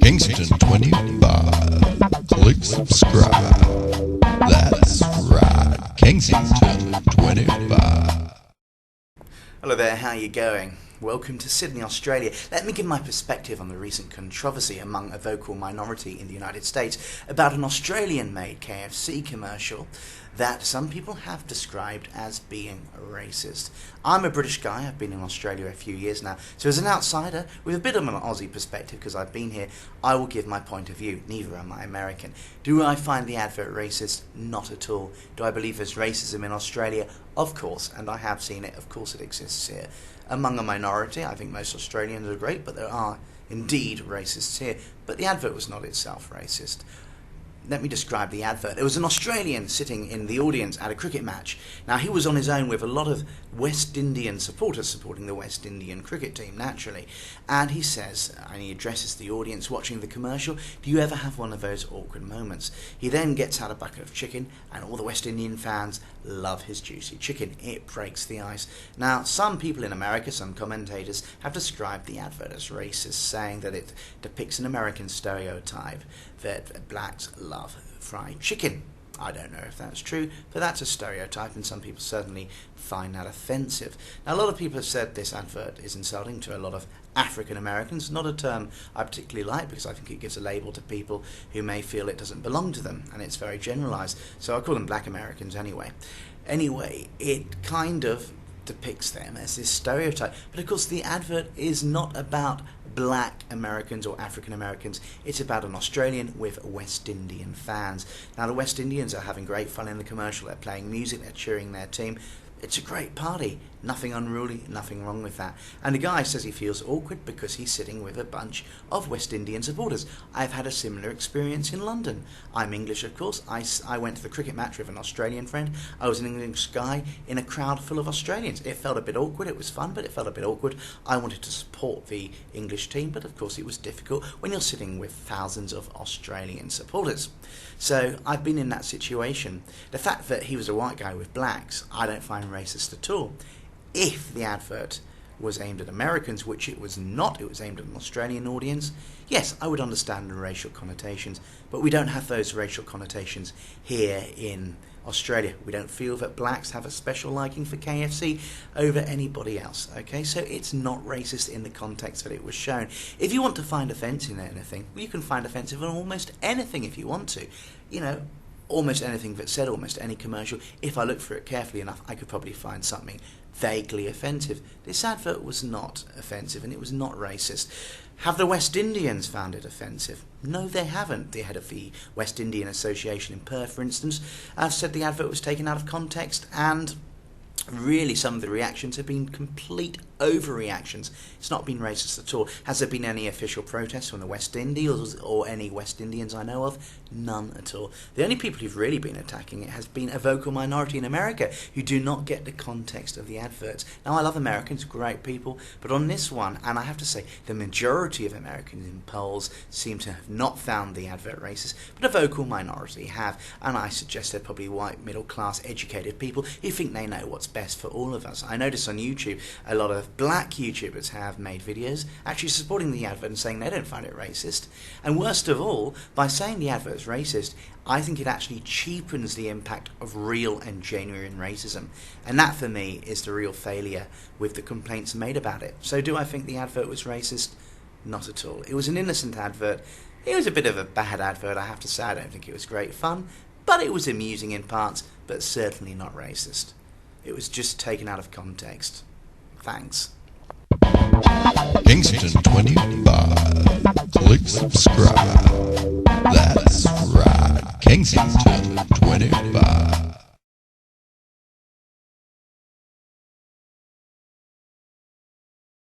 Kingston 25. Click subscribe. That's right. Kingston 25. Hello there, how are you going? Welcome to Sydney, Australia. Let me give my perspective on the recent controversy among a vocal minority in the United States about an Australian-made KFC commercial that some people have described as being racist. I'm a British guy, I've been in Australia a few years now, so as an outsider with a bit of an Aussie perspective because I've been here, I will give my point of view. Neither am I American. Do I find the advert racist? Not at all. Do I believe there's racism in Australia? Of course, and I have seen it. Of course it exists here. Among a minority, I think most Australians are great, but there are indeed racists here. But the advert was not itself racist. Let me describe the advert. There was an Australian sitting in the audience at a cricket match. Now, he was on his own with a lot of West Indian supporters supporting the West Indian cricket team, naturally. And he says, and he addresses the audience watching the commercial, do you ever have one of those awkward moments? He then gets out a bucket of chicken, and all the West Indian fans love his juicy chicken. It breaks the ice. Now, some people in America, some commentators, have described the advert as racist, saying that it depicts an American stereotype that blacks love fried chicken. I don't know if that's true, but that's a stereotype, and some people certainly find that offensive. Now, a lot of people have said this advert is insulting to a lot of African Americans, not a term I particularly like because I think it gives a label to people who may feel it doesn't belong to them, and it's very generalized, so I call them black Americans anyway. Anyway, it kind of depicts them as this stereotype, but of course the advert is not about black Americans or African Americans. It's about an Australian with West Indian fans. Now, the West Indians are having great fun in the commercial. They're playing music, they're cheering their team. It's a great party. Nothing unruly, nothing wrong with that. And the guy says he feels awkward because he's sitting with a bunch of West Indian supporters. I've had a similar experience in London. I'm English, of course. I went to the cricket match with an Australian friend. I was an English guy in a crowd full of Australians. It felt a bit awkward. It was fun, but it felt a bit awkward. I wanted to support the English team, but of course it was difficult when you're sitting with thousands of Australian supporters. So I've been in that situation. The fact that he was a white guy with blacks, I don't find racist at all. If the advert was aimed at Americans, which it was not, it was aimed at an Australian audience, yes, I would understand the racial connotations, but we don't have those racial connotations here in Australia. We don't feel that blacks have a special liking for KFC over anybody else, okay? So it's not racist in the context that it was shown. If you want to find offence in anything, well, you can find offensive in almost anything if you want to. You know, almost anything that's said, almost any commercial, if I look for it carefully enough, I could probably find something vaguely offensive. This advert was not offensive, and it was not racist. Have the West Indians found it offensive? No, they haven't. The head of the West Indian Association in Perth, for instance, said the advert was taken out of context, and really some of the reactions have been complete overreactions. It's not been racist at all. Has there been any official protests from the West Indies or any West Indians I know of? None at all. The only people who've really been attacking it has been a vocal minority in America who do not get the context of the adverts. Now, I love Americans, great people, but on this one, and I have to say, the majority of Americans in polls seem to have not found the advert racist, but a vocal minority have, and I suggest they're probably white, middle-class, educated people who think they know what's best for all of us. I notice on YouTube a lot of black YouTubers have made videos actually supporting the advert and saying they don't find it racist. And worst of all, by saying the advert's racist, I think it actually cheapens the impact of real and genuine racism. And that, for me, is the real failure with the complaints made about it. So do I think the advert was racist? Not at all. It was an innocent advert. It was a bit of a bad advert, I have to say. I don't think it was great fun, but it was amusing in parts, but certainly not racist. It was just taken out of context. Thanks. Kingston 25. Click subscribe. That's right. Kingston 25.